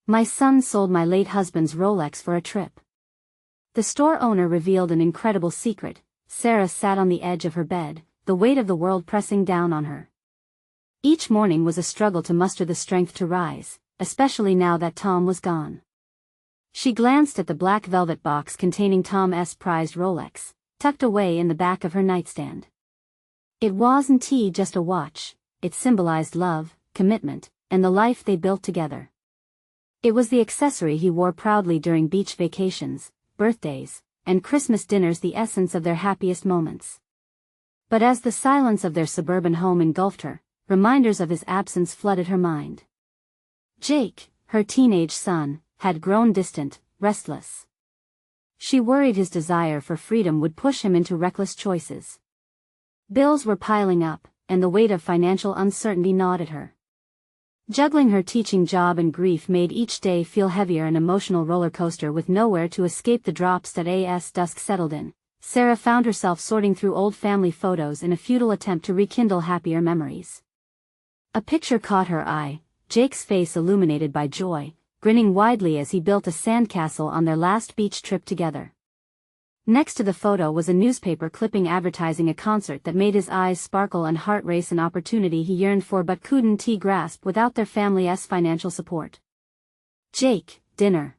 My son sold my late husband's Rolex for a trip. The store owner revealed an incredible secret. Sarah sat on the edge of her bed, the weight of the world pressing down on her. Each morning was a struggle to muster the strength to rise, especially now that Tom was gone. She glanced at the black velvet box containing Tom's prized Rolex, tucked away in the back of her nightstand. It wasn't just a watch, it symbolized love, commitment, and the life they built together. It was the accessory he wore proudly during beach vacations, birthdays, and Christmas dinners, the essence of their happiest moments. But as the silence of their suburban home engulfed her, reminders of his absence flooded her mind. Jake, her teenage son, had grown distant, restless. She worried his desire for freedom would push him into reckless choices. Bills were piling up, and the weight of financial uncertainty gnawed at her. Juggling her teaching job and grief made each day feel heavier, an emotional roller coaster with nowhere to escape the drops that as dusk settled in. Sarah found herself sorting through old family photos in a futile attempt to rekindle happier memories. A picture caught her eye, Jake's face illuminated by joy, grinning widely as he built a sandcastle on their last beach trip together. Next to the photo was a newspaper clipping advertising a concert that made his eyes sparkle and heart race, an opportunity he yearned for but couldn't grasp without their family's financial support. "Jake, dinner,"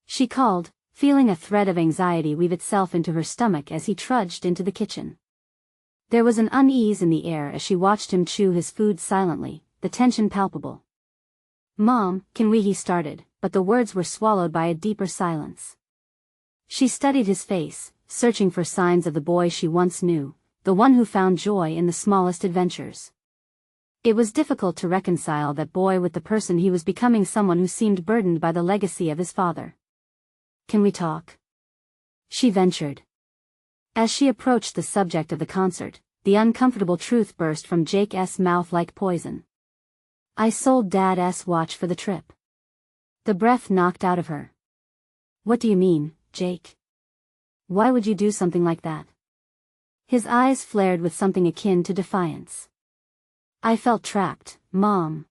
she called, feeling a thread of anxiety weave itself into her stomach as he trudged into the kitchen. There was an unease in the air as she watched him chew his food silently, the tension palpable. "Mom, can we?" he started, but the words were swallowed by a deeper silence. She studied his face, searching for signs of the boy she once knew, the one who found joy in the smallest adventures. It was difficult to reconcile that boy with the person he was becoming, someone who seemed burdened by the legacy of his father. "Can we talk?" she ventured. As she approached the subject of the concert, the uncomfortable truth burst from Jake's mouth like poison. "I sold Dad's watch for the trip." The breath knocked out of her. "What do you mean, Jake? Why would you do something like that?" His eyes flared with something akin to defiance. "I felt trapped, Mom.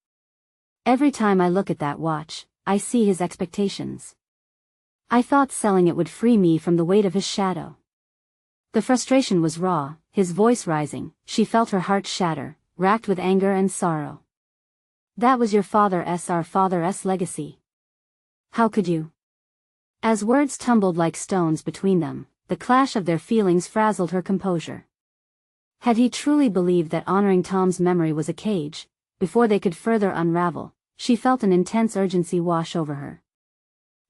Every time I look at that watch, I see his expectations. I thought selling it would free me from the weight of his shadow." The frustration was raw, his voice rising. She felt her heart shatter, racked with anger and sorrow. "That was your our father's legacy. How could you?" As words tumbled like stones between them, the clash of their feelings frazzled her composure. Had he truly believed that honoring Tom's memory was a cage? Before they could further unravel, she felt an intense urgency wash over her.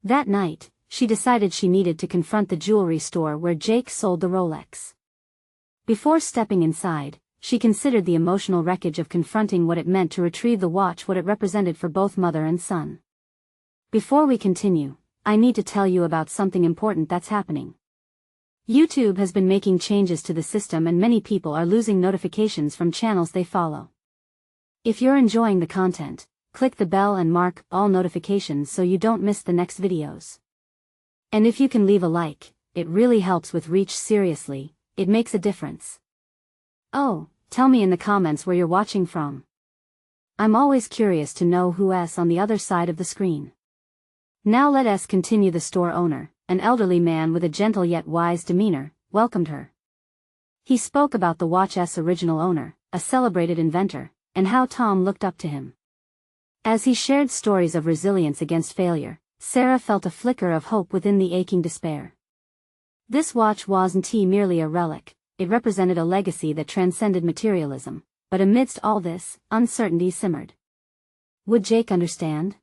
That night, she decided she needed to confront the jewelry store where Jake sold the Rolex. Before stepping inside, she considered the emotional wreckage of confronting what it meant to retrieve the watch, what it represented for both mother and son. "Before we continue, I need to tell you about something important that's happening. YouTube has been making changes to the system and many people are losing notifications from channels they follow. If you're enjoying the content, click the bell and mark all notifications so you don't miss the next videos. And if you can leave a like, it really helps with reach. Seriously, it makes a difference. Oh, tell me in the comments where you're watching from. I'm always curious to know who's on the other side of the screen." Now let us continue. The store owner, an elderly man with a gentle yet wise demeanor, welcomed her. He spoke about the watch's original owner, a celebrated inventor, and how Tom looked up to him. As he shared stories of resilience against failure, Sarah felt a flicker of hope within the aching despair. This watch wasn't merely a relic, it represented a legacy that transcended materialism, but amidst all this, uncertainty simmered. Would Jake understand?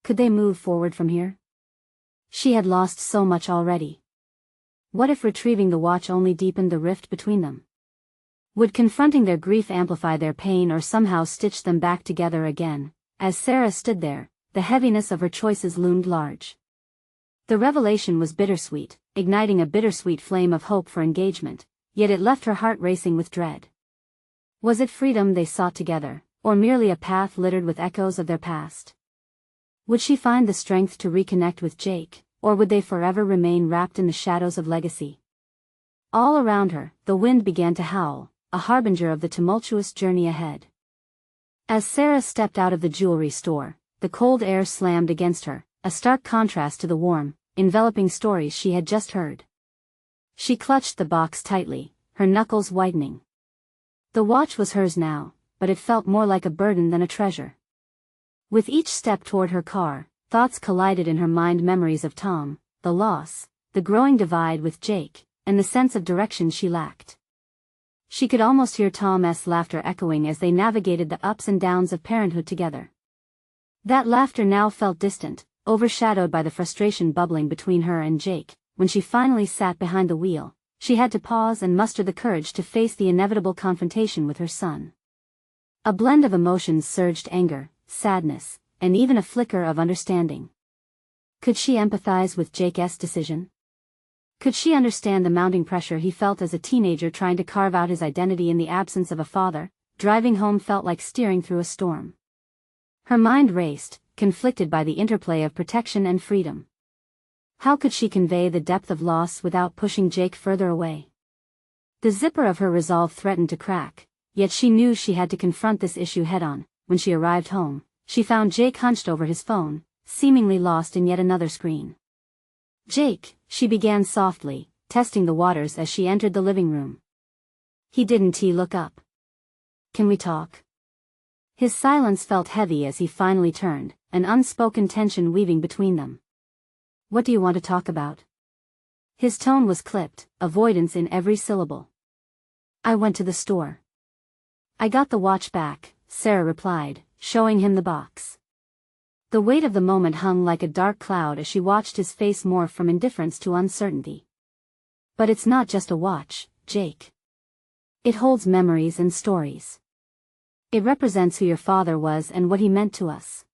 Could they move forward from here? She had lost so much already. What if retrieving the watch only deepened the rift between them? Would confronting their grief amplify their pain or somehow stitch them back together again? As Sarah stood there, the heaviness of her choices loomed large. The revelation was bittersweet, igniting a bittersweet flame of hope for engagement, yet it left her heart racing with dread. Was it freedom they sought together, or merely a path littered with echoes of their past? Would she find the strength to reconnect with Jake, or would they forever remain wrapped in the shadows of legacy? All around her, the wind began to howl, a harbinger of the tumultuous journey ahead. As Sarah stepped out of the jewelry store, the cold air slammed against her, a stark contrast to the warm, enveloping stories she had just heard. She clutched the box tightly, her knuckles whitening. The watch was hers now, but it felt more like a burden than a treasure. With each step toward her car, thoughts collided in her mind, memories of Tom, the loss, the growing divide with Jake, and the sense of direction she lacked. She could almost hear Tom's laughter echoing as they navigated the ups and downs of parenthood together. That laughter now felt distant, overshadowed by the frustration bubbling between her and Jake. When she finally sat behind the wheel, she had to pause and muster the courage to face the inevitable confrontation with her son. A blend of emotions surged: anger, sadness, and even a flicker of understanding. Could she empathize with Jake's decision? Could she understand the mounting pressure he felt as a teenager trying to carve out his identity in the absence of a father? Driving home felt like steering through a storm. Her mind raced, conflicted by the interplay of protection and freedom. How could she convey the depth of loss without pushing Jake further away? The zipper of her resolve threatened to crack, yet she knew she had to confront this issue head-on. When she arrived home, she found Jake hunched over his phone, seemingly lost in yet another screen. "Jake," she began softly, testing the waters as she entered the living room. He didn't look up. "Can we talk?" His silence felt heavy as he finally turned, an unspoken tension weaving between them. "What do you want to talk about?" His tone was clipped, avoidance in every syllable. "I went to the store. I got the watch back," Sarah replied, showing him the box. The weight of the moment hung like a dark cloud as she watched his face morph from indifference to uncertainty. "But it's not just a watch, Jake. It holds memories and stories. It represents who your father was and what he meant to us."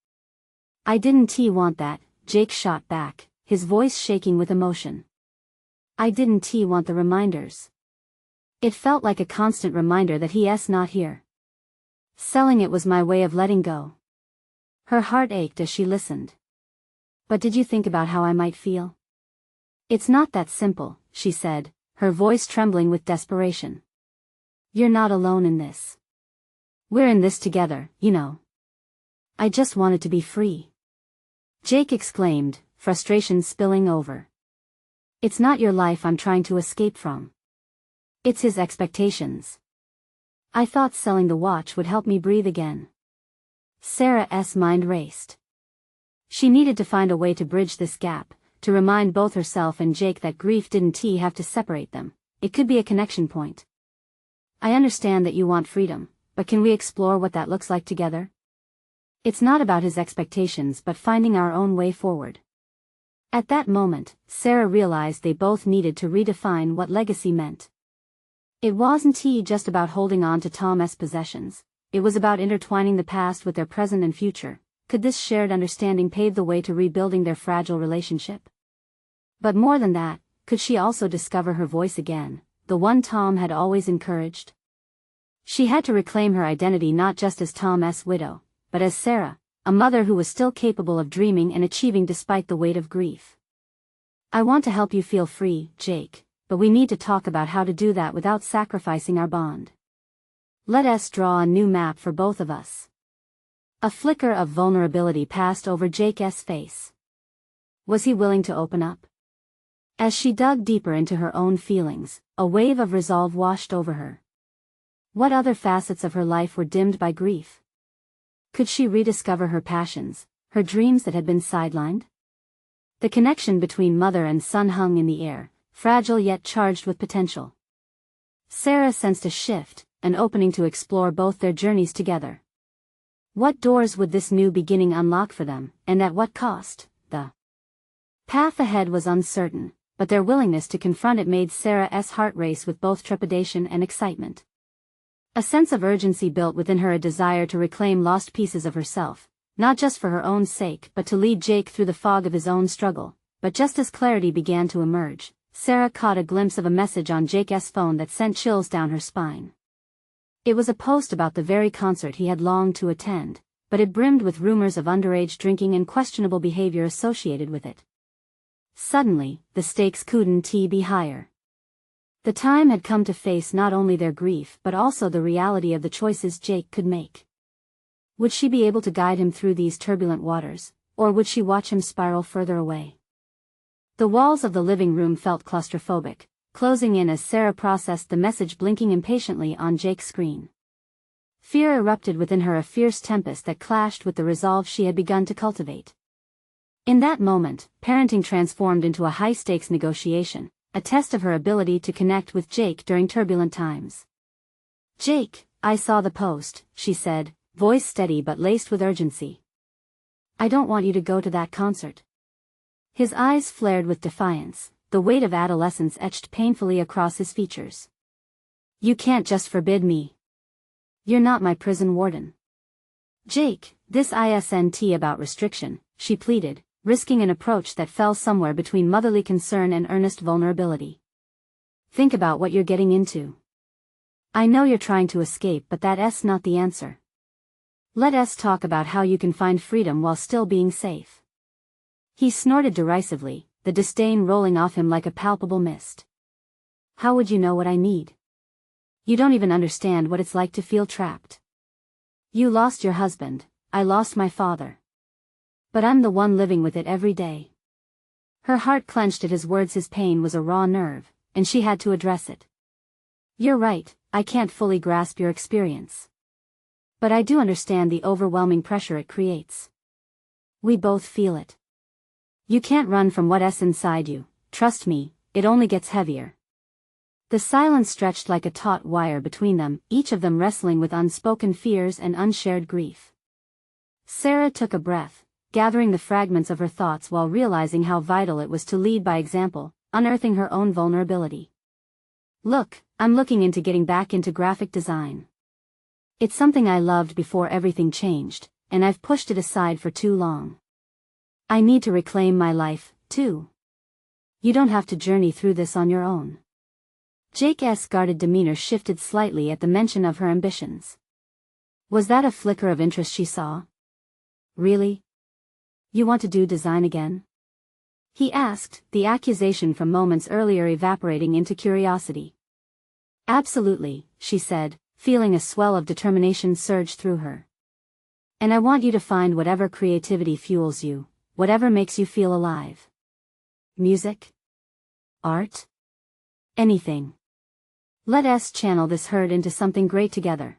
"I didn't want that," Jake shot back, his voice shaking with emotion. "I didn't want the reminders. It felt like a constant reminder that he's not here. Selling it was my way of letting go." Her heart ached as she listened. "But did you think about how I might feel?" "It's not that simple," she said, her voice trembling with desperation. "You're not alone in this. We're in this together, you know. I just wanted to be free." Jake exclaimed, frustration spilling over. "It's not your life I'm trying to escape from. It's his expectations. I thought selling the watch would help me breathe again." Sarah's mind raced. She needed to find a way to bridge this gap, to remind both herself and Jake that grief didn't have to separate them. It could be a connection point. "I understand that you want freedom, but can we explore what that looks like together? It's not about his expectations but finding our own way forward." At that moment, Sarah realized they both needed to redefine what legacy meant. It wasn't just about holding on to Tom's possessions, it was about intertwining the past with their present and future. Could this shared understanding pave the way to rebuilding their fragile relationship? But more than that, could she also discover her voice again, the one Tom had always encouraged? She had to reclaim her identity not just as Tom's widow, but as Sarah, a mother who was still capable of dreaming and achieving despite the weight of grief. "I want to help you feel free, Jake, but we need to talk about how to do that without sacrificing our bond. Let us draw a new map for both of us." A flicker of vulnerability passed over Jake's face. Was he willing to open up? As she dug deeper into her own feelings, a wave of resolve washed over her. What other facets of her life were dimmed by grief? Could she rediscover her passions, her dreams that had been sidelined? The connection between mother and son hung in the air, fragile yet charged with potential. Sarah sensed a shift, an opening to explore both their journeys together. What doors would this new beginning unlock for them, and at what cost? The path ahead was uncertain, but their willingness to confront it made Sarah's heart race with both trepidation and excitement. A sense of urgency built within her, a desire to reclaim lost pieces of herself, not just for her own sake but to lead Jake through the fog of his own struggle. But just as clarity began to emerge, Sarah caught a glimpse of a message on Jake's phone that sent chills down her spine. It was a post about the very concert he had longed to attend, but it brimmed with rumors of underage drinking and questionable behavior associated with it. Suddenly, the stakes couldn't be higher. The time had come to face not only their grief but also the reality of the choices Jake could make. Would she be able to guide him through these turbulent waters, or would she watch him spiral further away? The walls of the living room felt claustrophobic, closing in as Sarah processed the message blinking impatiently on Jake's screen. Fear erupted within her, a fierce tempest that clashed with the resolve she had begun to cultivate. In that moment, parenting transformed into a high-stakes negotiation, a test of her ability to connect with Jake during turbulent times. "Jake, I saw the post," she said, voice steady but laced with urgency. "I don't want you to go to that concert." His eyes flared with defiance, the weight of adolescence etched painfully across his features. "You can't just forbid me. You're not my prison warden." "Jake, this isn't about restriction," she pleaded, risking an approach that fell somewhere between motherly concern and earnest vulnerability. "Think about what you're getting into. I know you're trying to escape, but that's not the answer. Let's talk about how you can find freedom while still being safe." He snorted derisively, the disdain rolling off him like a palpable mist. "How would you know what I need? You don't even understand what it's like to feel trapped. You lost your husband, I lost my father. But I'm the one living with it every day." Her heart clenched at his words. His pain was a raw nerve, and she had to address it. "You're right, I can't fully grasp your experience. But I do understand the overwhelming pressure it creates. We both feel it. You can't run from what's inside you, trust me, it only gets heavier." The silence stretched like a taut wire between them, each of them wrestling with unspoken fears and unshared grief. Sarah took a breath, gathering the fragments of her thoughts while realizing how vital it was to lead by example, unearthing her own vulnerability. "Look, I'm looking into getting back into graphic design. It's something I loved before everything changed, and I've pushed it aside for too long. I need to reclaim my life, too. You don't have to journey through this on your own." Jake's guarded demeanor shifted slightly at the mention of her ambitions. Was that a flicker of interest she saw? "Really? You want to do design again?" he asked, the accusation from moments earlier evaporating into curiosity. "Absolutely," she said, feeling a swell of determination surge through her. "And I want you to find whatever creativity fuels you, whatever makes you feel alive. Music? Art? Anything. Let's channel this hurt into something great together."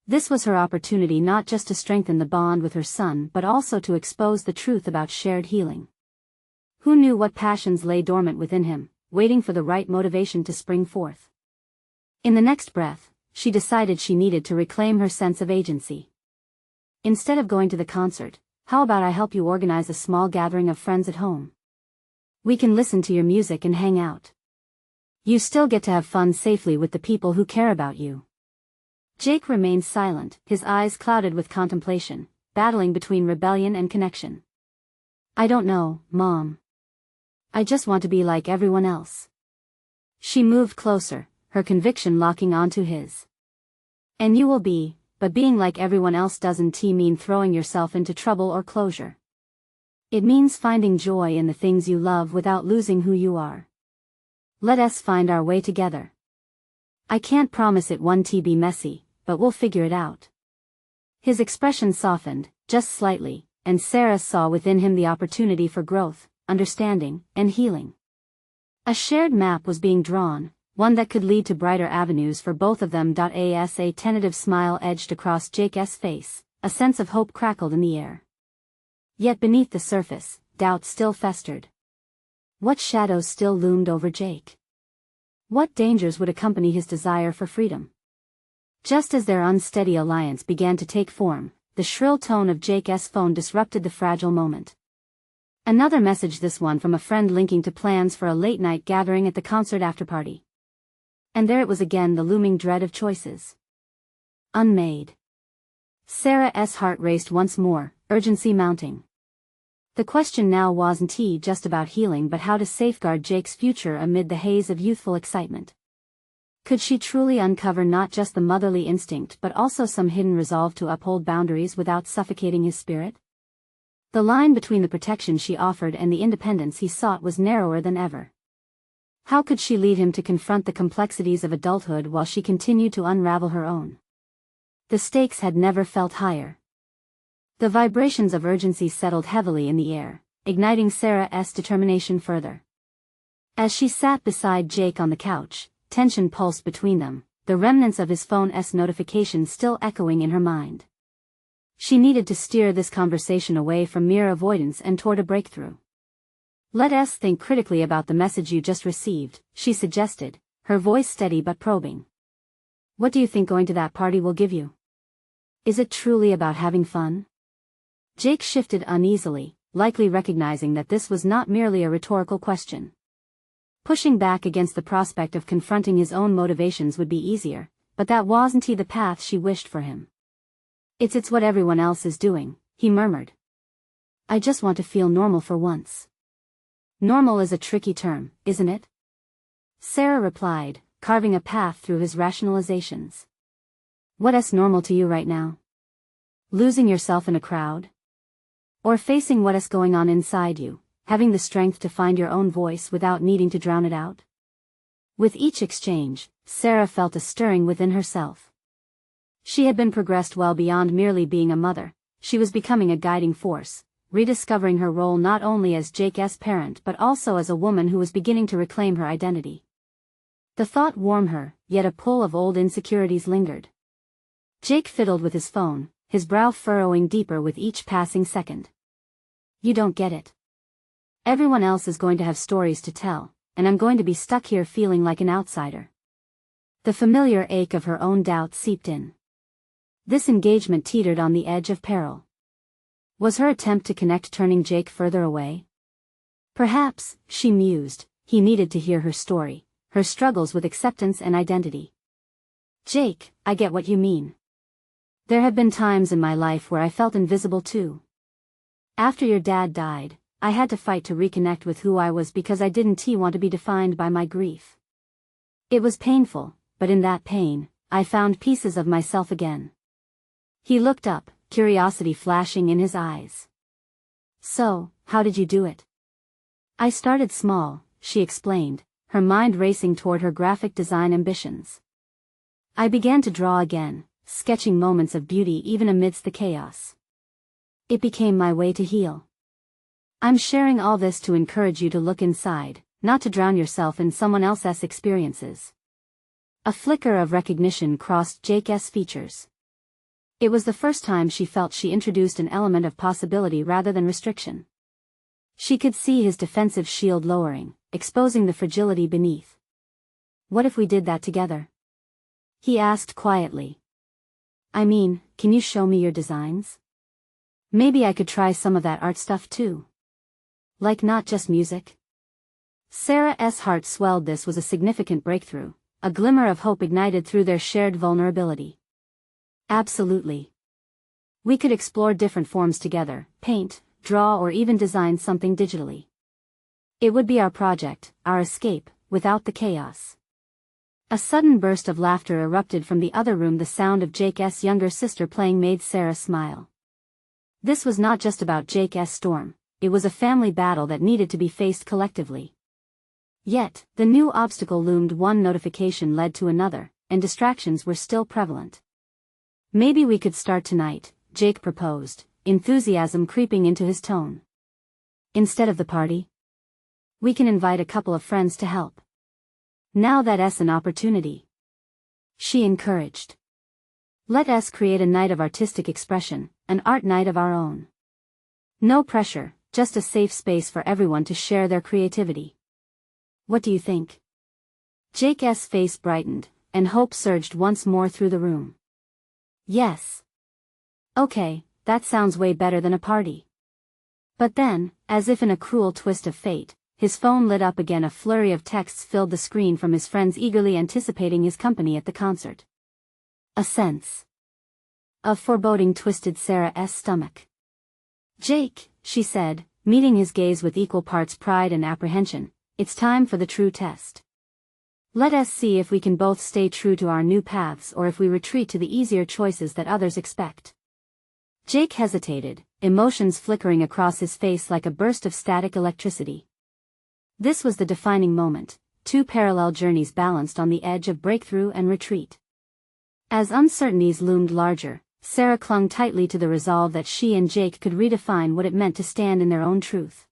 This was her opportunity not just to strengthen the bond with her son but also to expose the truth about shared healing. Who knew what passions lay dormant within him, waiting for the right motivation to spring forth? In the next breath, she decided she needed to reclaim her sense of agency. "Instead of going to the concert, how about I help you organize a small gathering of friends at home? We can listen to your music and hang out. You still get to have fun safely with the people who care about you." Jake remained silent, his eyes clouded with contemplation, battling between rebellion and connection. "I don't know, Mom. I just want to be like everyone else." She moved closer, her conviction locking onto his. "And you will be, but being like everyone else doesn't mean throwing yourself into trouble or closure. It means finding joy in the things you love without losing who you are. Let us find our way together. I can't promise it won't be messy, but we'll figure it out." His expression softened, just slightly, and Sarah saw within him the opportunity for growth, understanding, and healing. A shared map was being drawn, one that could lead to brighter avenues for both of them. As a tentative smile edged across Jake's face, a sense of hope crackled in the air. Yet beneath the surface, doubt still festered. What shadows still loomed over Jake? What dangers would accompany his desire for freedom? Just as their unsteady alliance began to take form, the shrill tone of Jake's phone disrupted the fragile moment. Another message, this one from a friend linking to plans for a late-night gathering at the concert afterparty. And there it was again, the looming dread of choices. Unmade. Sarah's heart raced once more, urgency mounting. The question now wasn't just about healing but how to safeguard Jake's future amid the haze of youthful excitement. Could she truly uncover not just the motherly instinct but also some hidden resolve to uphold boundaries without suffocating his spirit? The line between the protection she offered and the independence he sought was narrower than ever. How could she lead him to confront the complexities of adulthood while she continued to unravel her own? The stakes had never felt higher. The vibrations of urgency settled heavily in the air, igniting Sarah's determination further. As she sat beside Jake on the couch, tension pulsed between them, the remnants of his phone's notifications still echoing in her mind. She needed to steer this conversation away from mere avoidance and toward a breakthrough. Let us think critically about the message you just received, she suggested, her voice steady but probing. What do you think going to that party will give you? Is it truly about having fun? Jake shifted uneasily, likely recognizing that this was not merely a rhetorical question. Pushing back against the prospect of confronting his own motivations would be easier, but that wasn't the path she wished for him. It's what everyone else is doing, he murmured. I just want to feel normal for once. Normal is a tricky term, isn't it? Sarah replied, carving a path through his rationalizations. What's normal to you right now? Losing yourself in a crowd? Or facing what's going on inside you, having the strength to find your own voice without needing to drown it out? With each exchange, Sarah felt a stirring within herself. She had been progressed well beyond merely being a mother. She was becoming a guiding force, rediscovering her role not only as Jake's parent but also as a woman who was beginning to reclaim her identity. The thought warmed her, yet a pull of old insecurities lingered. Jake fiddled with his phone, his brow furrowing deeper with each passing second. You don't get it. Everyone else is going to have stories to tell, and I'm going to be stuck here feeling like an outsider. The familiar ache of her own doubt seeped in. This engagement teetered on the edge of peril. Was her attempt to connect turning Jake further away? Perhaps, she mused, he needed to hear her story, her struggles with acceptance and identity. Jake, I get what you mean. There have been times in my life where I felt invisible too. After your dad died, I had to fight to reconnect with who I was because I didn't want to be defined by my grief. It was painful, but in that pain, I found pieces of myself again. He looked up, curiosity flashing in his eyes. So, how did you do it? I started small, she explained, her mind racing toward her graphic design ambitions. I began to draw again, sketching moments of beauty even amidst the chaos. It became my way to heal. I'm sharing all this to encourage you to look inside, not to drown yourself in someone else's experiences. A flicker of recognition crossed Jake's features. It was the first time she felt she introduced an element of possibility rather than restriction. She could see his defensive shield lowering, exposing the fragility beneath. What if we did that together? He asked quietly. I mean, can you show me your designs? Maybe I could try some of that art stuff too. Like not just music? Sarah's heart swelled. This was a significant breakthrough, a glimmer of hope ignited through their shared vulnerability. Absolutely. We could explore different forms together, paint, draw, or even design something digitally. It would be our project, our escape, without the chaos. A sudden burst of laughter erupted from the other room. The sound of Jake's younger sister playing made Sarah smile. This was not just about Jake's storm, it was a family battle that needed to be faced collectively. Yet, the new obstacle loomed. One notification led to another, and distractions were still prevalent. Maybe we could start tonight, Jake proposed, enthusiasm creeping into his tone. Instead of the party, we can invite a couple of friends to help. Now that's an opportunity. She encouraged. Let us create a night of artistic expression, an art night of our own. No pressure, just a safe space for everyone to share their creativity. What do you think? Jake's face brightened, and hope surged once more through the room. Yes. Okay, that sounds way better than a party. But then, as if in a cruel twist of fate, his phone lit up again. A flurry of texts filled the screen from his friends eagerly anticipating his company at the concert. A sense of foreboding twisted Sarah's stomach. Jake, she said, meeting his gaze with equal parts pride and apprehension, it's time for the true test. Let us see if we can both stay true to our new paths or if we retreat to the easier choices that others expect. Jake hesitated, emotions flickering across his face like a burst of static electricity. This was the defining moment, two parallel journeys balanced on the edge of breakthrough and retreat. As uncertainties loomed larger, Sarah clung tightly to the resolve that she and Jake could redefine what it meant to stand in their own truth.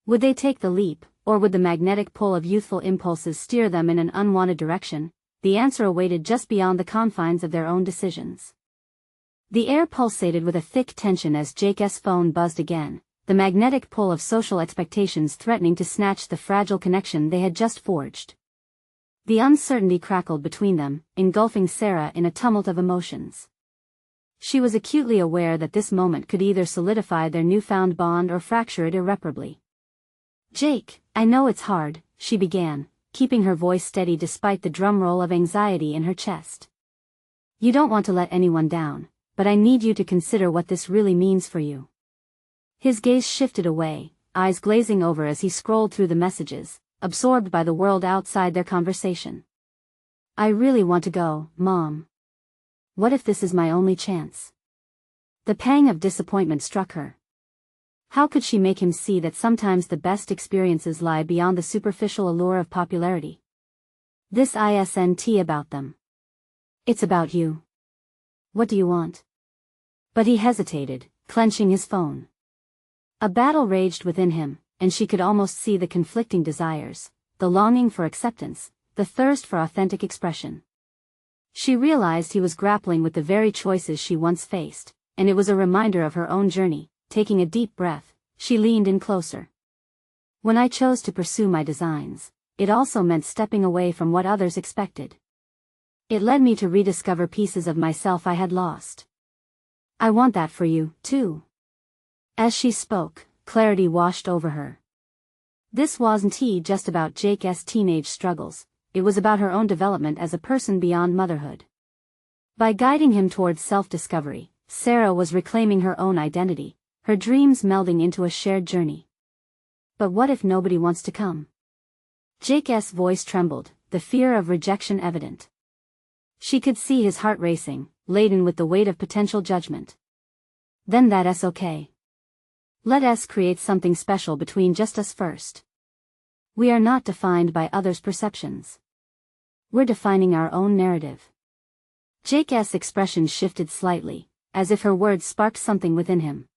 Would they take the leap, or would the magnetic pull of youthful impulses steer them in an unwanted direction? The answer awaited just beyond the confines of their own decisions. The air pulsated with a thick tension as Jake's phone buzzed again, the magnetic pull of social expectations threatening to snatch the fragile connection they had just forged. The uncertainty crackled between them, engulfing Sarah in a tumult of emotions. She was acutely aware that this moment could either solidify their newfound bond or fracture it irreparably. "Jake, I know it's hard," she began, keeping her voice steady despite the drumroll of anxiety in her chest. "You don't want to let anyone down, but I need you to consider what this really means for you." His gaze shifted away, eyes glazing over as he scrolled through the messages, absorbed by the world outside their conversation. "I really want to go, Mom. What if this is my only chance?" The pang of disappointment struck her. How could she make him see that sometimes the best experiences lie beyond the superficial allure of popularity? This isn't about them. It's about you. What do you want? But he hesitated, clenching his phone. A battle raged within him, and she could almost see the conflicting desires, the longing for acceptance, the thirst for authentic expression. She realized he was grappling with the very choices she once faced, and it was a reminder of her own journey. Taking a deep breath, she leaned in closer. "When I chose to pursue my designs, it also meant stepping away from what others expected. It led me to rediscover pieces of myself I had lost. I want that for you, too." As she spoke, clarity washed over her. This wasn't just about Jake's teenage struggles, it was about her own development as a person beyond motherhood. By guiding him towards self-discovery, Sarah was reclaiming her own identity, her dreams melding into a shared journey. But what if nobody wants to come? Jake's voice trembled, the fear of rejection evident. She could see his heart racing, laden with the weight of potential judgment. "Then that's okay. Let us create something special between just us first. We are not defined by others' perceptions. We're defining our own narrative." Jake's expression shifted slightly, as if her words sparked something within him.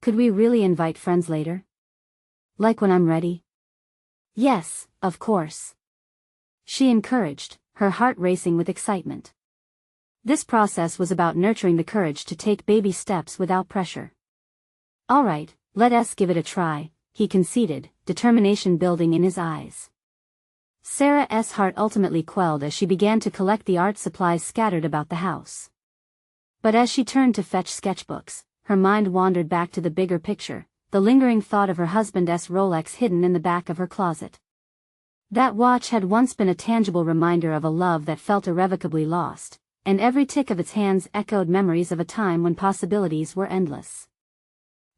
"Could we really invite friends later? Like when I'm ready?" "Yes, of course," she encouraged, her heart racing with excitement. This process was about nurturing the courage to take baby steps without pressure. "All right, let us give it a try," he conceded, determination building in his eyes. Sarah's heart ultimately quelled as she began to collect the art supplies scattered about the house. But as she turned to fetch sketchbooks, her mind wandered back to the bigger picture, the lingering thought of her husband's Rolex hidden in the back of her closet. That watch had once been a tangible reminder of a love that felt irrevocably lost, and every tick of its hands echoed memories of a time when possibilities were endless.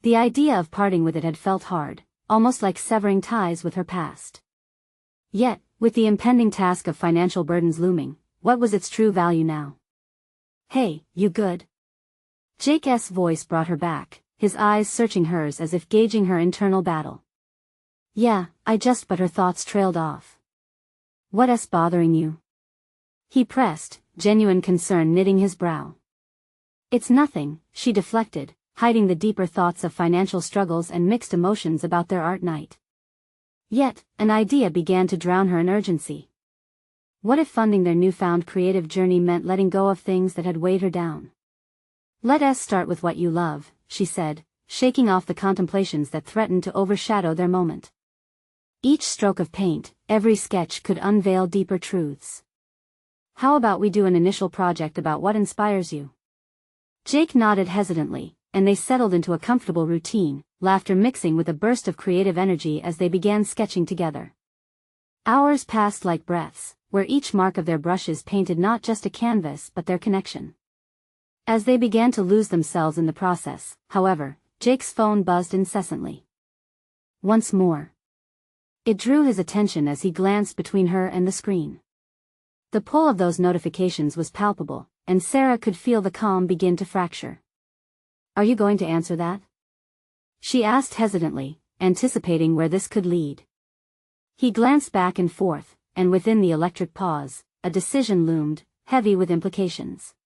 The idea of parting with it had felt hard, almost like severing ties with her past. Yet, with the impending task of financial burdens looming, what was its true value now? "Hey, you good?" Jake's voice brought her back, his eyes searching hers as if gauging her internal battle. "Yeah, but her thoughts trailed off." "What's bothering you?" he pressed, genuine concern knitting his brow. "It's nothing," she deflected, hiding the deeper thoughts of financial struggles and mixed emotions about their art night. Yet, an idea began to drown her in urgency. What if funding their newfound creative journey meant letting go of things that had weighed her down? "Let us start with what you love," she said, shaking off the contemplations that threatened to overshadow their moment. Each stroke of paint, every sketch could unveil deeper truths. "How about we do an initial project about what inspires you?" Jake nodded hesitantly, and they settled into a comfortable routine, laughter mixing with a burst of creative energy as they began sketching together. Hours passed like breaths, where each mark of their brushes painted not just a canvas but their connection. As they began to lose themselves in the process, however, Jake's phone buzzed incessantly. Once more. It drew his attention as he glanced between her and the screen. The pull of those notifications was palpable, and Sarah could feel the calm begin to fracture. "Are you going to answer that?" she asked hesitantly, anticipating where this could lead. He glanced back and forth, and within the electric pause, a decision loomed, heavy with implications.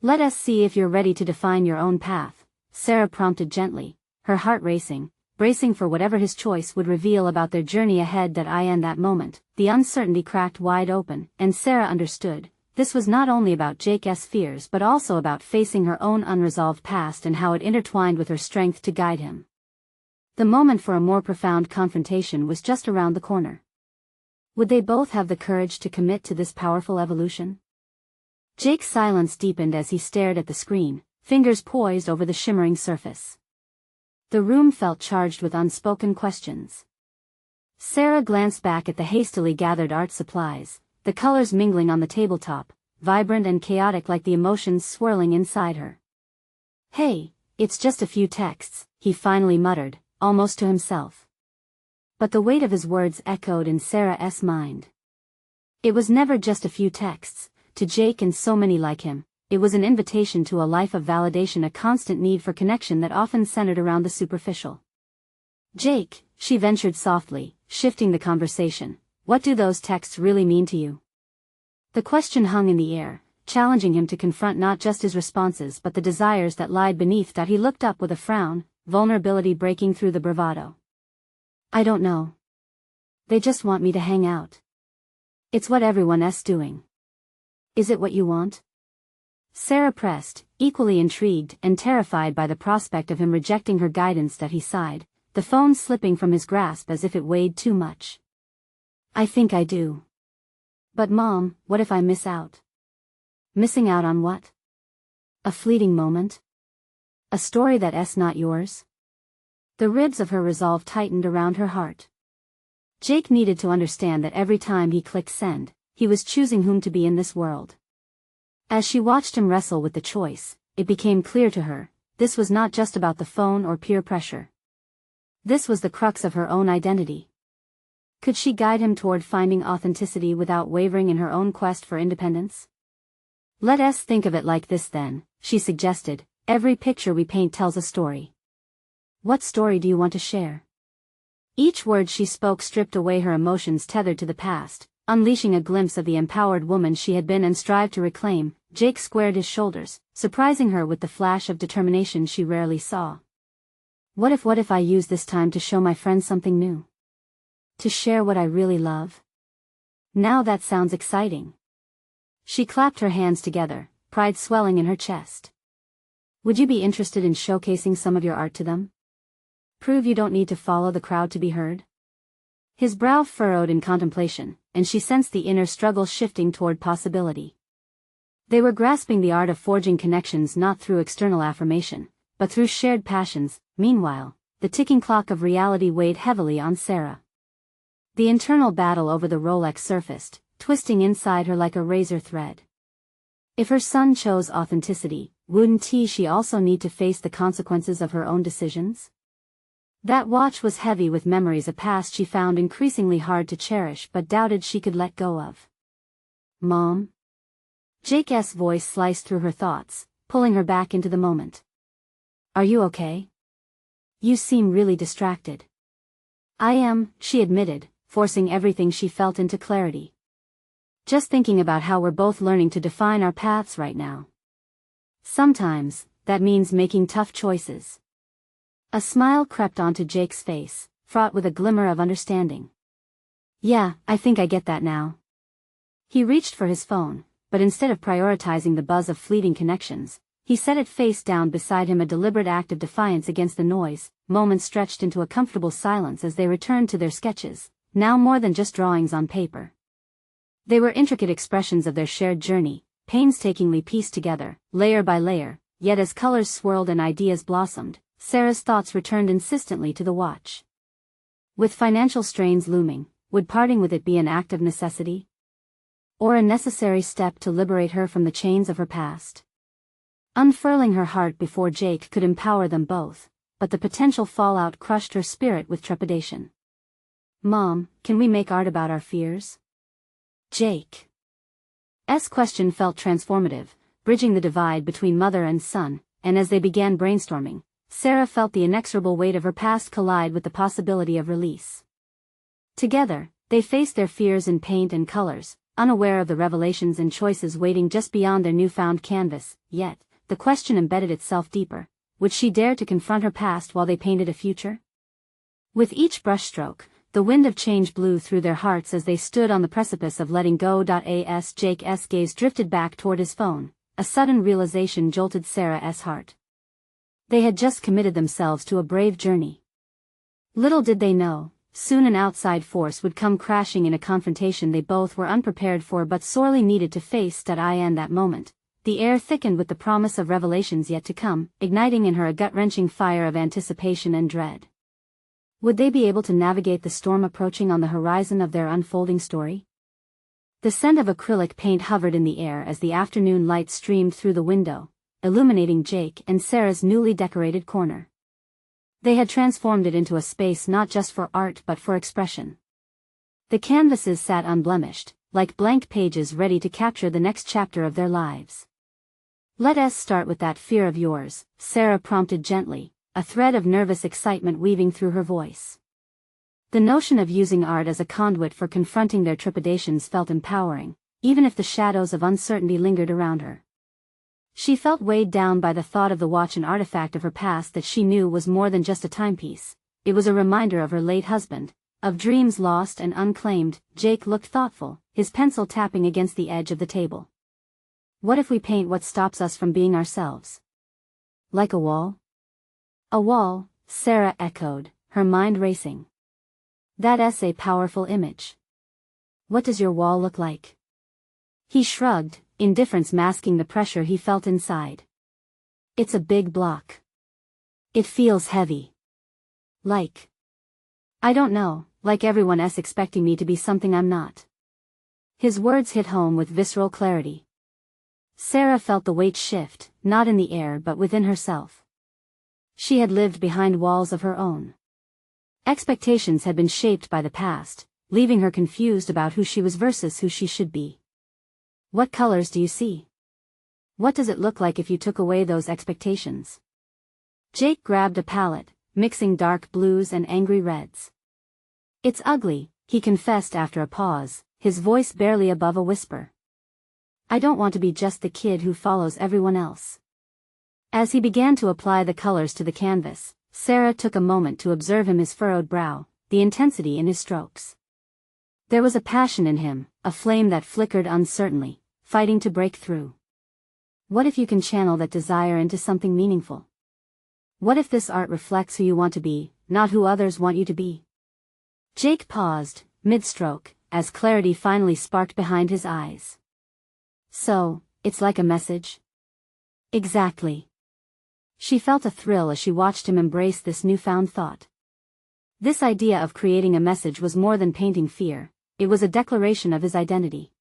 "Let us see if you're ready to define your own path," Sarah prompted gently, her heart racing, bracing for whatever his choice would reveal about their journey ahead. That moment, the uncertainty cracked wide open, and Sarah understood. This was not only about Jake's fears but also about facing her own unresolved past and how it intertwined with her strength to guide him. The moment for a more profound confrontation was just around the corner. Would they both have the courage to commit to this powerful evolution? Jake's silence deepened as he stared at the screen, fingers poised over the shimmering surface. The room felt charged with unspoken questions. Sarah glanced back at the hastily gathered art supplies, the colors mingling on the tabletop, vibrant and chaotic like the emotions swirling inside her. "Hey, it's just a few texts," he finally muttered, almost to himself. But the weight of his words echoed in Sarah's mind. It was never just a few texts. To Jake and so many like him, it was an invitation to a life of validation, a constant need for connection that often centered around the superficial. "Jake," she ventured softly, shifting the conversation, "what do those texts really mean to you?" The question hung in the air, challenging him to confront not just his responses but the desires that lied beneath. He looked up with a frown, vulnerability breaking through the bravado. "I don't know. They just want me to hang out. It's what everyone's doing." "Is it what you want?" Sarah pressed, equally intrigued and terrified by the prospect of him rejecting her guidance. He sighed, the phone slipping from his grasp as if it weighed too much. "I think I do. But Mom, what if I miss out?" "Missing out on what?" "A fleeting moment? A story that's not yours?" The ribs of her resolve tightened around her heart. Jake needed to understand that every time he clicked send, he was choosing whom to be in this world. As she watched him wrestle with the choice, it became clear to her, this was not just about the phone or peer pressure. This was the crux of her own identity. Could she guide him toward finding authenticity without wavering in her own quest for independence? "Let us think of it like this then," she suggested, "every picture we paint tells a story. What story do you want to share?" Each word she spoke stripped away her emotions tethered to the past, unleashing a glimpse of the empowered woman she had been and strived to reclaim. Jake squared his shoulders, surprising her with the flash of determination she rarely saw. What if I use this time to show my friends something new? To share what I really love? Now that sounds exciting." She clapped her hands together, pride swelling in her chest. "Would you be interested in showcasing some of your art to them? Prove you don't need to follow the crowd to be heard?" His brow furrowed in contemplation, and she sensed the inner struggle shifting toward possibility. They were grasping the art of forging connections not through external affirmation, but through shared passions. Meanwhile, the ticking clock of reality weighed heavily on Sarah. The internal battle over the Rolex surfaced, twisting inside her like a razor thread. If her son chose authenticity, wouldn't she also need to face the consequences of her own decisions? That watch was heavy with memories, a past she found increasingly hard to cherish but doubted she could let go of. "Mom?" Jake's voice sliced through her thoughts, pulling her back into the moment. "Are you okay? You seem really distracted." "I am," she admitted, forcing everything she felt into clarity. "Just thinking about how we're both learning to define our paths right now. Sometimes, that means making tough choices." A smile crept onto Jake's face, fraught with a glimmer of understanding. "Yeah, I think I get that now." He reached for his phone, but instead of prioritizing the buzz of fleeting connections, he set it face down beside him, a deliberate act of defiance against the noise. Moments stretched into a comfortable silence as they returned to their sketches, now more than just drawings on paper. They were intricate expressions of their shared journey, painstakingly pieced together, layer by layer, yet as colors swirled and ideas blossomed, Sarah's thoughts returned insistently to the watch. With financial strains looming, would parting with it be an act of necessity? Or a necessary step to liberate her from the chains of her past? Unfurling her heart before Jake could empower them both, but the potential fallout crushed her spirit with trepidation. "Mom, can we make art about our fears?" Jake's question felt transformative, bridging the divide between mother and son, and as they began brainstorming, Sarah felt the inexorable weight of her past collide with the possibility of release. Together, they faced their fears in paint and colors, unaware of the revelations and choices waiting just beyond their newfound canvas. Yet, the question embedded itself deeper. Would she dare to confront her past while they painted a future? With each brushstroke, the wind of change blew through their hearts as they stood on the precipice of letting go. As Jake's gaze drifted back toward his phone, a sudden realization jolted Sarah's heart. They had just committed themselves to a brave journey. Little did they know, soon an outside force would come crashing in a confrontation they both were unprepared for but sorely needed to face. In that moment, the air thickened with the promise of revelations yet to come, igniting in her a gut-wrenching fire of anticipation and dread. Would they be able to navigate the storm approaching on the horizon of their unfolding story? The scent of acrylic paint hovered in the air as the afternoon light streamed through the window, illuminating Jake and Sarah's newly decorated corner. They had transformed it into a space not just for art but for expression. The canvases sat unblemished, like blank pages ready to capture the next chapter of their lives. "Let us start with that fear of yours," Sarah prompted gently, a thread of nervous excitement weaving through her voice. The notion of using art as a conduit for confronting their trepidations felt empowering, even if the shadows of uncertainty lingered around her. She felt weighed down by the thought of the watch, an artifact of her past that she knew was more than just a timepiece. It was a reminder of her late husband, of dreams lost and unclaimed. Jake looked thoughtful, his pencil tapping against the edge of the table. "What if we paint what stops us from being ourselves?" "Like a wall?" "A wall," Sarah echoed, her mind racing. "That's a powerful image. What does your wall look like?" He shrugged, indifference masking the pressure he felt inside. "It's a big block. It feels heavy. Like, I don't know, like everyone else expecting me to be something I'm not." His words hit home with visceral clarity. Sarah felt the weight shift, not in the air but within herself. She had lived behind walls of her own. Expectations had been shaped by the past, leaving her confused about who she was versus who she should be. "What colors do you see? What does it look like if you took away those expectations?" Jake grabbed a palette, mixing dark blues and angry reds. "It's ugly," he confessed after a pause, his voice barely above a whisper. "I don't want to be just the kid who follows everyone else." As he began to apply the colors to the canvas, Sarah took a moment to observe his furrowed brow, the intensity in his strokes. There was a passion in him, a flame that flickered uncertainly, fighting to break through. What if you can channel that desire into something meaningful? What if this art reflects who you want to be, not who others want you to be? Jake paused, mid-stroke, as clarity finally sparked behind his eyes. "So, it's like a message?" "Exactly." She felt a thrill as she watched him embrace this newfound thought. This idea of creating a message was more than painting fear, it was a declaration of his identity.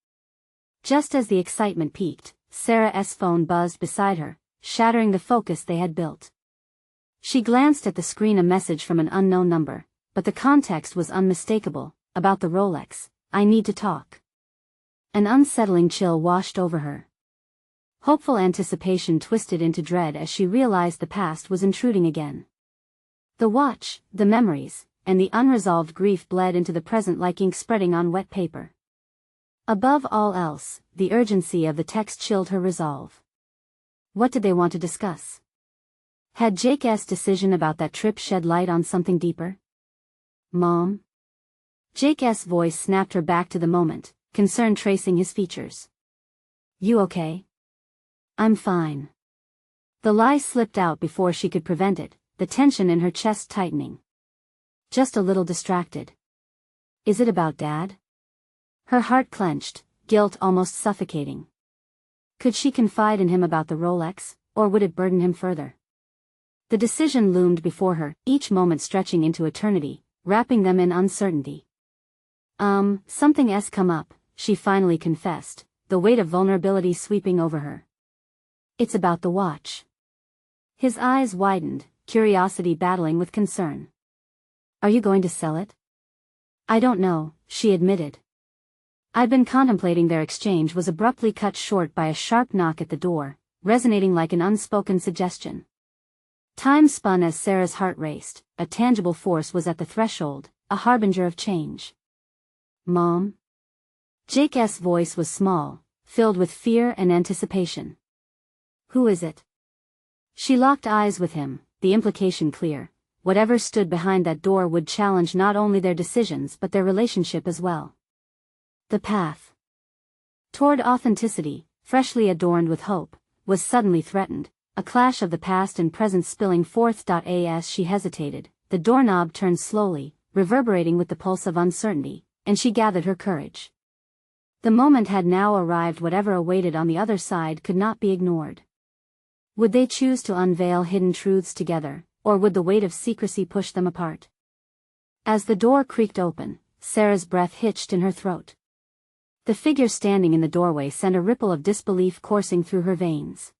Just as the excitement peaked, Sarah's phone buzzed beside her, shattering the focus they had built. She glanced at the screen, a message from an unknown number, but the context was unmistakable, about the Rolex. "I need to talk." An unsettling chill washed over her. Hopeful anticipation twisted into dread as she realized the past was intruding again. The watch, the memories, and the unresolved grief bled into the present like ink spreading on wet paper. Above all else, the urgency of the text chilled her resolve. What did they want to discuss? Had Jake's decision about that trip shed light on something deeper? "Mom?" Jake's voice snapped her back to the moment, concern tracing his features. "You okay?" "I'm fine." The lie slipped out before she could prevent it, the tension in her chest tightening. "Just a little distracted." "Is it about Dad?" Her heart clenched, guilt almost suffocating. Could she confide in him about the Rolex, or would it burden him further? The decision loomed before her, each moment stretching into eternity, wrapping them in uncertainty. Something's come up," she finally confessed, the weight of vulnerability sweeping over her. "It's about the watch." His eyes widened, curiosity battling with concern. "Are you going to sell it?" "I don't know," she admitted. I'd been contemplating. Their exchange was abruptly cut short by a sharp knock at the door, resonating like an unspoken suggestion. Time spun as Sarah's heart raced, a tangible force was at the threshold, a harbinger of change. "Mom?" Jake's voice was small, filled with fear and anticipation. Who is it? She locked eyes with him, the implication clear. Whatever stood behind that door would challenge not only their decisions but their relationship as well. The path toward authenticity, freshly adorned with hope, was suddenly threatened, a clash of the past and present spilling forth. As she hesitated, the doorknob turned slowly, reverberating with the pulse of uncertainty, and she gathered her courage. The moment had now arrived. Whatever awaited on the other side could not be ignored. Would they choose to unveil hidden truths together, or would the weight of secrecy push them apart? As the door creaked open, Sarah's breath hitched in her throat. The figure standing in the doorway sent a ripple of disbelief coursing through her veins.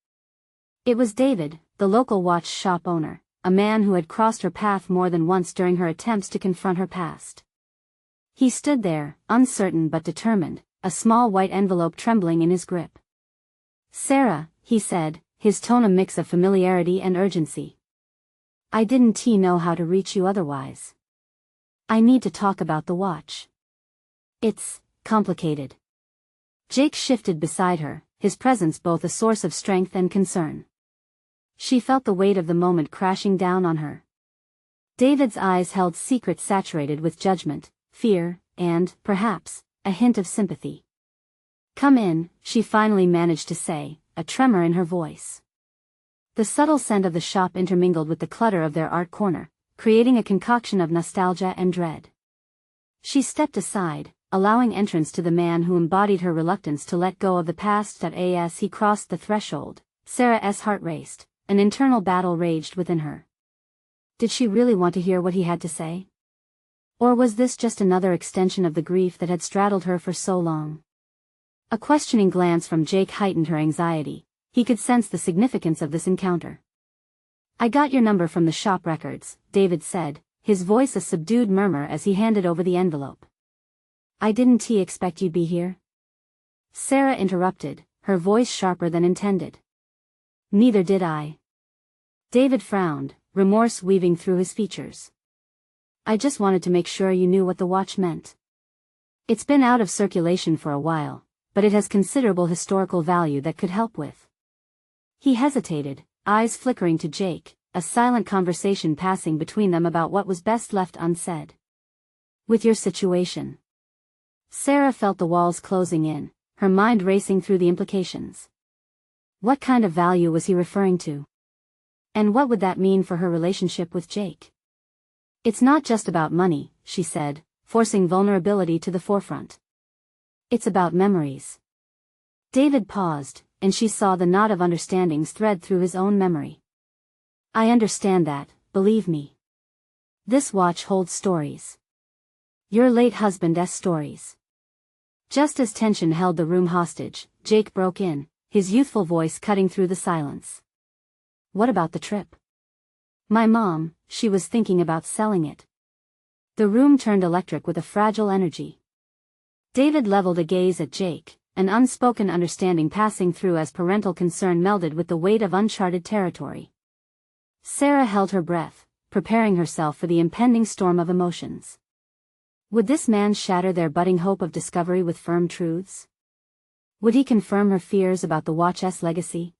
It was David, the local watch shop owner, a man who had crossed her path more than once during her attempts to confront her past. He stood there, uncertain but determined, a small white envelope trembling in his grip. "Sarah," he said, his tone a mix of familiarity and urgency. "I didn't know how to reach you otherwise. I need to talk about the watch. It's complicated." Jake shifted beside her, his presence both a source of strength and concern. She felt the weight of the moment crashing down on her. David's eyes held secrets saturated with judgment, fear, and, perhaps, a hint of sympathy. "Come in," she finally managed to say, a tremor in her voice. The subtle scent of the shop intermingled with the clutter of their art corner, creating a concoction of nostalgia and dread. She stepped aside, allowing entrance to the man who embodied her reluctance to let go of the past. As he crossed the threshold, Sarah's heart raced, an internal battle raged within her. Did she really want to hear what he had to say? Or was this just another extension of the grief that had straddled her for so long? A questioning glance from Jake heightened her anxiety. He could sense the significance of this encounter. "I got your number from the shop records," David said, his voice a subdued murmur as he handed over the envelope. "I didn't expect you'd be here?" Sarah interrupted, her voice sharper than intended. "Neither did I." David frowned, remorse weaving through his features. "I just wanted to make sure you knew what the watch meant. It's been out of circulation for a while, but it has considerable historical value that could help with." He hesitated, eyes flickering to Jake, a silent conversation passing between them about what was best left unsaid. "With your situation." Sarah felt the walls closing in, her mind racing through the implications. What kind of value was he referring to? And what would that mean for her relationship with Jake? "It's not just about money," she said, forcing vulnerability to the forefront. "It's about memories." David paused, and she saw the knot of understandings thread through his own memory. "I understand that, believe me. This watch holds stories. Your late husband's stories." Just as tension held the room hostage, Jake broke in, his youthful voice cutting through the silence. "What about the trip?" "My mom, she was thinking about selling it." The room turned electric with a fragile energy. David leveled a gaze at Jake, an unspoken understanding passing through as parental concern melded with the weight of uncharted territory. Sarah held her breath, preparing herself for the impending storm of emotions. Would this man shatter their budding hope of discovery with firm truths? Would he confirm her fears about the watch's legacy?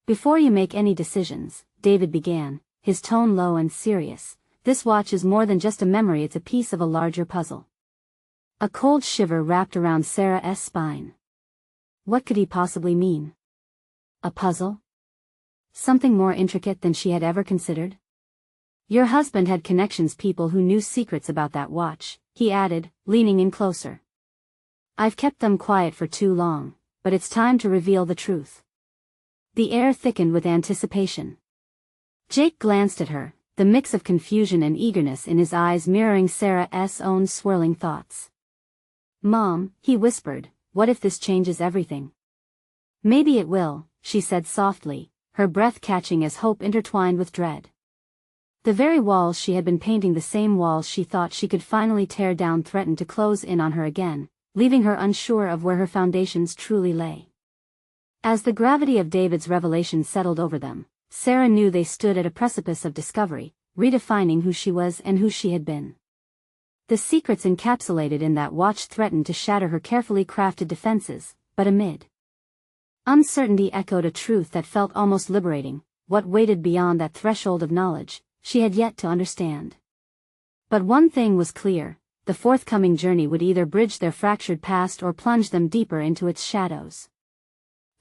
"Before you make any decisions," David began, his tone low and serious, "this watch is more than just a memory, it's a piece of a larger puzzle." A cold shiver wrapped around Sarah's spine. What could he possibly mean? A puzzle? Something more intricate than she had ever considered? "Your husband had connections, people who knew secrets about that watch," he added, leaning in closer. "I've kept them quiet for too long, but it's time to reveal the truth." The air thickened with anticipation. Jake glanced at her, the mix of confusion and eagerness in his eyes mirroring Sarah's own swirling thoughts. "Mom," he whispered, "what if this changes everything?" "Maybe it will," she said softly, her breath catching as hope intertwined with dread. The very walls she had been painting, the same walls she thought she could finally tear down, threatened to close in on her again, leaving her unsure of where her foundations truly lay. As the gravity of David's revelation settled over them, Sarah knew they stood at a precipice of discovery, redefining who she was and who she had been. The secrets encapsulated in that watch threatened to shatter her carefully crafted defenses, but amid uncertainty echoed a truth that felt almost liberating. What waited beyond that threshold of knowledge, she had yet to understand. But one thing was clear, the forthcoming journey would either bridge their fractured past or plunge them deeper into its shadows.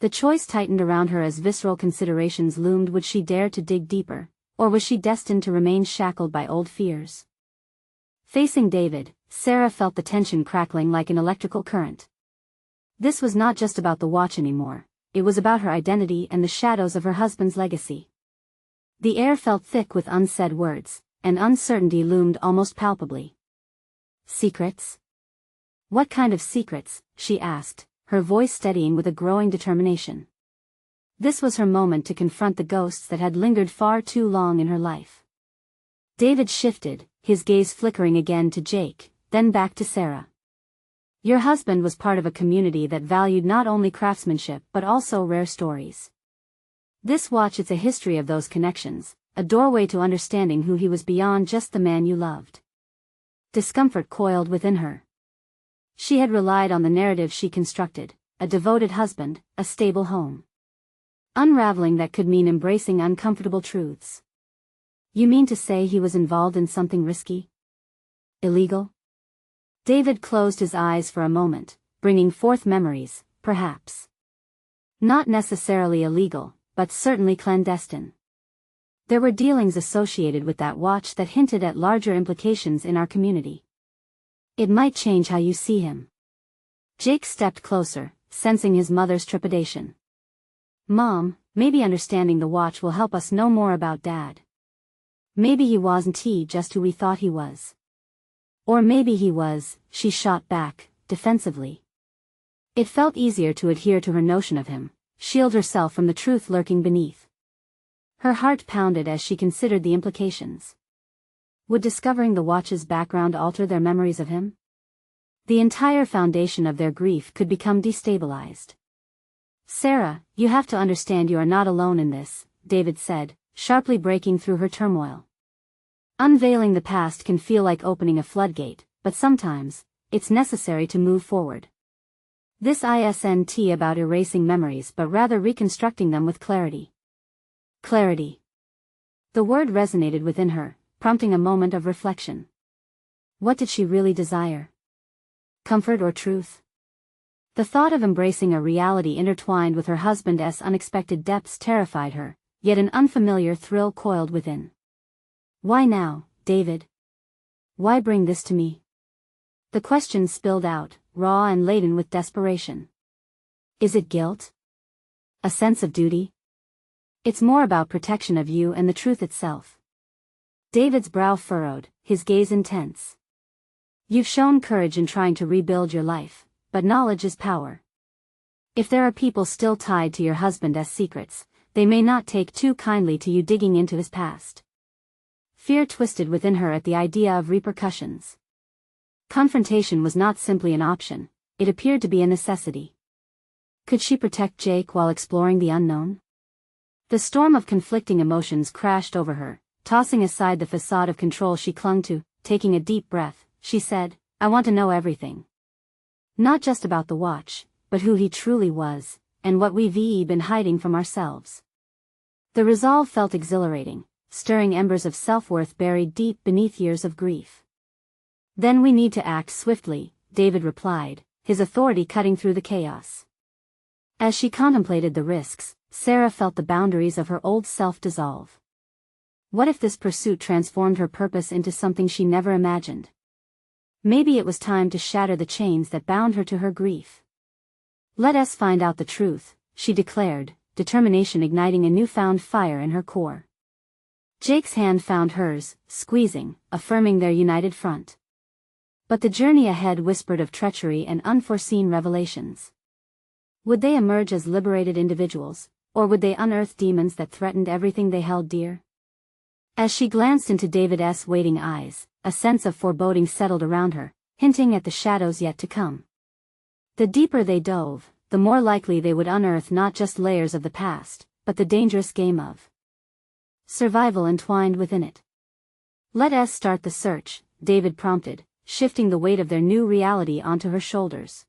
The choice tightened around her as visceral considerations loomed. Would she dare to dig deeper, or was she destined to remain shackled by old fears? Facing David, Sarah felt the tension crackling like an electrical current. This was not just about the watch anymore, it was about her identity and the shadows of her husband's legacy. The air felt thick with unsaid words, and uncertainty loomed almost palpably. Secrets? What kind of secrets? She asked, her voice steadying with a growing determination. This was her moment to confront the ghosts that had lingered far too long in her life. David shifted, his gaze flickering again to Jake, then back to Sarah. Your husband was part of a community that valued not only craftsmanship but also rare stories. This watch is a history of those connections, a doorway to understanding who he was beyond just the man you loved. Discomfort coiled within her. She had relied on the narrative she constructed, a devoted husband, a stable home. Unraveling that could mean embracing uncomfortable truths. You mean to say he was involved in something risky? Illegal? David closed his eyes for a moment, bringing forth memories, perhaps. Not necessarily illegal, but certainly clandestine. There were dealings associated with that watch that hinted at larger implications in our community. It might change how you see him. Jake stepped closer, sensing his mother's trepidation. Mom, maybe understanding the watch will help us know more about Dad. Maybe he wasn't just who we thought he was. Or maybe he was, she shot back, defensively. It felt easier to adhere to her notion of him, shield herself from the truth lurking beneath. Her heart pounded as she considered the implications. Would discovering the watch's background alter their memories of him? The entire foundation of their grief could become destabilized. Sarah, you have to understand you are not alone in this, David said, sharply breaking through her turmoil. Unveiling the past can feel like opening a floodgate, but sometimes, it's necessary to move forward. This isn't about erasing memories but rather reconstructing them with clarity. Clarity. The word resonated within her, prompting a moment of reflection. What did she really desire? Comfort or truth? The thought of embracing a reality intertwined with her husband's unexpected depths terrified her, yet an unfamiliar thrill coiled within. Why now, David? Why bring this to me? The question spilled out, raw and laden with desperation. Is it guilt? A sense of duty? It's more about protection of you and the truth itself. David's brow furrowed, his gaze intense. You've shown courage in trying to rebuild your life, but knowledge is power. If there are people still tied to your husband's secrets, they may not take too kindly to you digging into his past. Fear twisted within her at the idea of repercussions. Confrontation was not simply an option, it appeared to be a necessity. Could she protect Jake while exploring the unknown? The storm of conflicting emotions crashed over her, tossing aside the facade of control she clung to. Taking a deep breath, she said, I want to know everything. Not just about the watch, but who he truly was, and what we've been hiding from ourselves. The resolve felt exhilarating, stirring embers of self-worth buried deep beneath years of grief. Then we need to act swiftly, David replied, his authority cutting through the chaos. As she contemplated the risks, Sarah felt the boundaries of her old self dissolve. What if this pursuit transformed her purpose into something she never imagined? Maybe it was time to shatter the chains that bound her to her grief. Let us find out the truth, she declared, determination igniting a newfound fire in her core. Jake's hand found hers, squeezing, affirming their united front. But the journey ahead whispered of treachery and unforeseen revelations. Would they emerge as liberated individuals, or would they unearth demons that threatened everything they held dear? As she glanced into David's waiting eyes, a sense of foreboding settled around her, hinting at the shadows yet to come. The deeper they dove, the more likely they would unearth not just layers of the past, but the dangerous game of survival entwined within it. Let us start the search, David prompted, shifting the weight of their new reality onto her shoulders.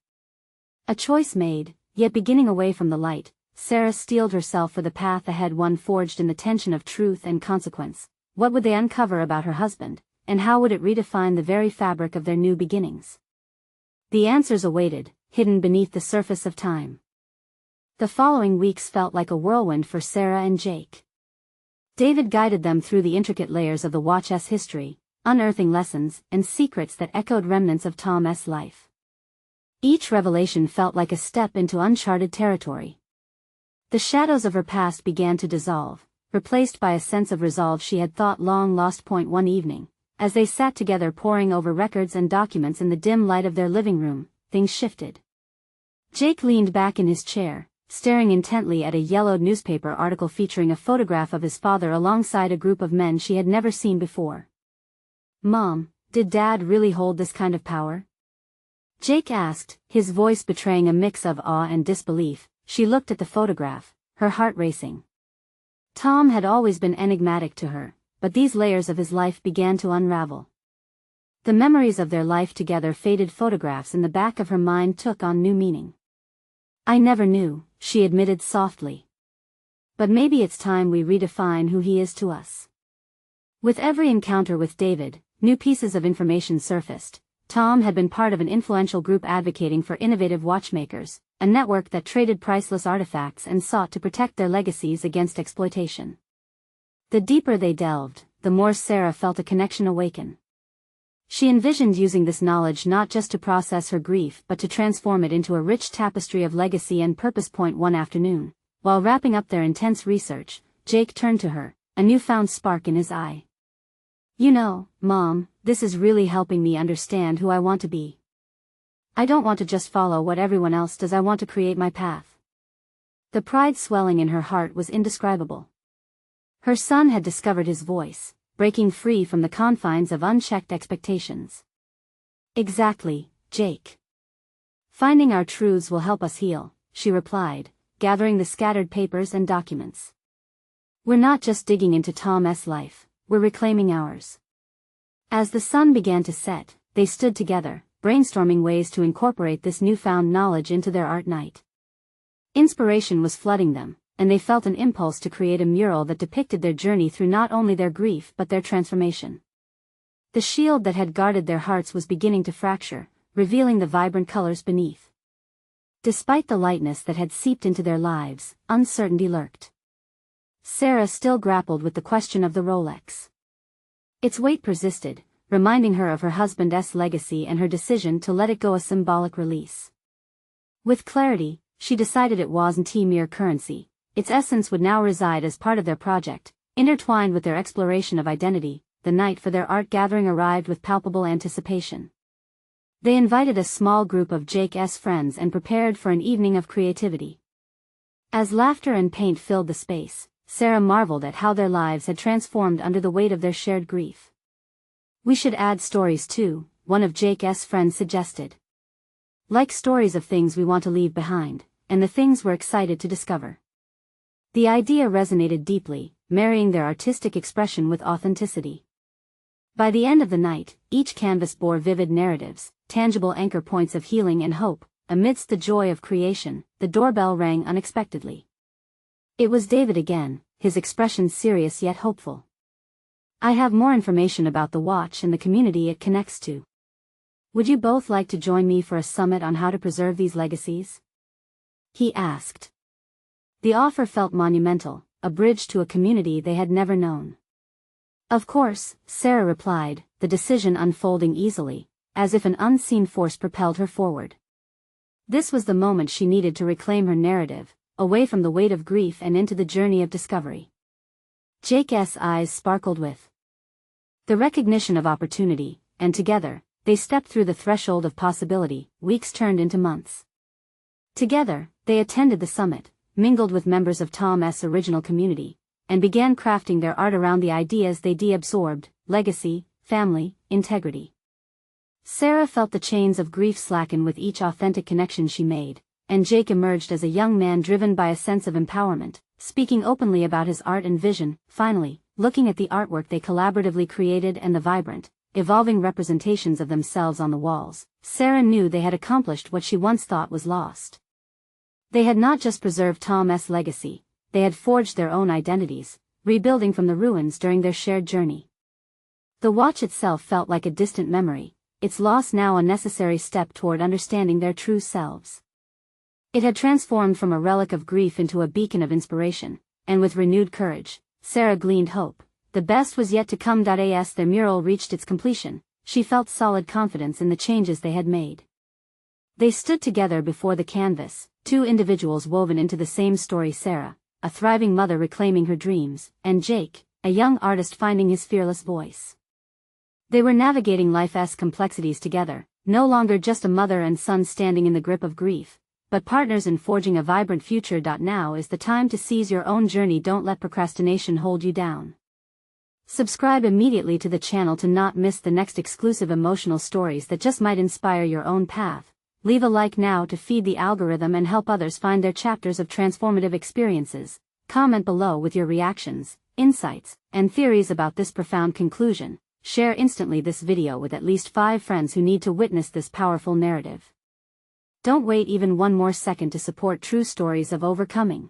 A choice made, yet beginning away from the light, Sarah steeled herself for the path ahead, one forged in the tension of truth and consequence. What would they uncover about her husband, and how would it redefine the very fabric of their new beginnings? The answers awaited, hidden beneath the surface of time. The following weeks felt like a whirlwind for Sarah and Jake. David guided them through the intricate layers of the watch's history, unearthing lessons and secrets that echoed remnants of Tom's life. Each revelation felt like a step into uncharted territory. The shadows of her past began to dissolve, replaced by a sense of resolve she had thought long lost. One evening, as they sat together poring over records and documents in the dim light of their living room, things shifted. Jake leaned back in his chair, staring intently at a yellowed newspaper article featuring a photograph of his father alongside a group of men she had never seen before. "Mom, did Dad really hold this kind of power?" Jake asked, his voice betraying a mix of awe and disbelief. She looked at the photograph, her heart racing. Tom had always been enigmatic to her, but these layers of his life began to unravel. The memories of their life together, faded photographs in the back of her mind, took on new meaning. "I never knew," she admitted softly. "But maybe it's time we redefine who he is to us." With every encounter with David, new pieces of information surfaced. Tom had been part of an influential group advocating for innovative watchmakers, a network that traded priceless artifacts and sought to protect their legacies against exploitation. The deeper they delved, the more Sarah felt a connection awaken. She envisioned using this knowledge not just to process her grief but to transform it into a rich tapestry of legacy and purpose. One afternoon, while wrapping up their intense research, Jake turned to her, a newfound spark in his eye. "You know, Mom, this is really helping me understand who I want to be. I don't want to just follow what everyone else does, I want to create my path." The pride swelling in her heart was indescribable. Her son had discovered his voice, breaking free from the confines of unchecked expectations. "Exactly, Jake. Finding our truths will help us heal," she replied, gathering the scattered papers and documents. "We're not just digging into Tom's life, we're reclaiming ours." As the sun began to set, they stood together, brainstorming ways to incorporate this newfound knowledge into their art night. Inspiration was flooding them, and they felt an impulse to create a mural that depicted their journey through not only their grief but their transformation. The shield that had guarded their hearts was beginning to fracture, revealing the vibrant colors beneath. Despite the lightness that had seeped into their lives, uncertainty lurked. Sarah still grappled with the question of the Rolex. Its weight persisted, reminding her of her husband's legacy and her decision to let it go, a symbolic release. With clarity, she decided it wasn't mere currency. Its essence would now reside as part of their project, intertwined with their exploration of identity. The night for their art gathering arrived with palpable anticipation. They invited a small group of Jake's friends and prepared for an evening of creativity. As laughter and paint filled the space, Sarah marveled at how their lives had transformed under the weight of their shared grief. "We should add stories too," one of Jake's friends suggested. "Like stories of things we want to leave behind, and the things we're excited to discover." The idea resonated deeply, marrying their artistic expression with authenticity. By the end of the night, each canvas bore vivid narratives, tangible anchor points of healing and hope. Amidst the joy of creation, the doorbell rang unexpectedly. It was David again, his expression serious yet hopeful. "I have more information about the watch and the community it connects to. Would you both like to join me for a summit on how to preserve these legacies?" he asked. The offer felt monumental, a bridge to a community they had never known. "Of course," Sarah replied, the decision unfolding easily, as if an unseen force propelled her forward. This was the moment she needed to reclaim her narrative, away from the weight of grief and into the journey of discovery. Jake's eyes sparkled with the recognition of opportunity, and together, they stepped through the threshold of possibility. Weeks turned into months. Together, they attended the summit, mingled with members of Tom's original community, and began crafting their art around the ideas they'd absorbed: legacy, family, integrity. Sarah felt the chains of grief slacken with each authentic connection she made, and Jake emerged as a young man driven by a sense of empowerment, speaking openly about his art and vision. Finally, looking at the artwork they collaboratively created and the vibrant, evolving representations of themselves on the walls. Sarah knew they had accomplished what she once thought was lost. They had not just preserved Tom's legacy, they had forged their own identities, rebuilding from the ruins during their shared journey. The watch itself felt like a distant memory, its loss now a necessary step toward understanding their true selves. It had transformed from a relic of grief into a beacon of inspiration, and with renewed courage, Sarah gleaned hope. The best was yet to come. As their mural reached its completion, she felt solid confidence in the changes they had made. They stood together before the canvas, two individuals woven into the same story: Sarah, a thriving mother reclaiming her dreams, and Jake, a young artist finding his fearless voice. They were navigating life's complexities together, no longer just a mother and son standing in the grip of grief, but partners in forging a vibrant future. Now is the time to seize your own journey. Don't let procrastination hold you down. Subscribe immediately to the channel to not miss the next exclusive emotional stories that just might inspire your own path. Leave a like now to feed the algorithm and help others find their chapters of transformative experiences. Comment below with your reactions, insights, and theories about this profound conclusion. Share instantly this video with at least 5 friends who need to witness this powerful narrative. Don't wait even one more second to support true stories of overcoming.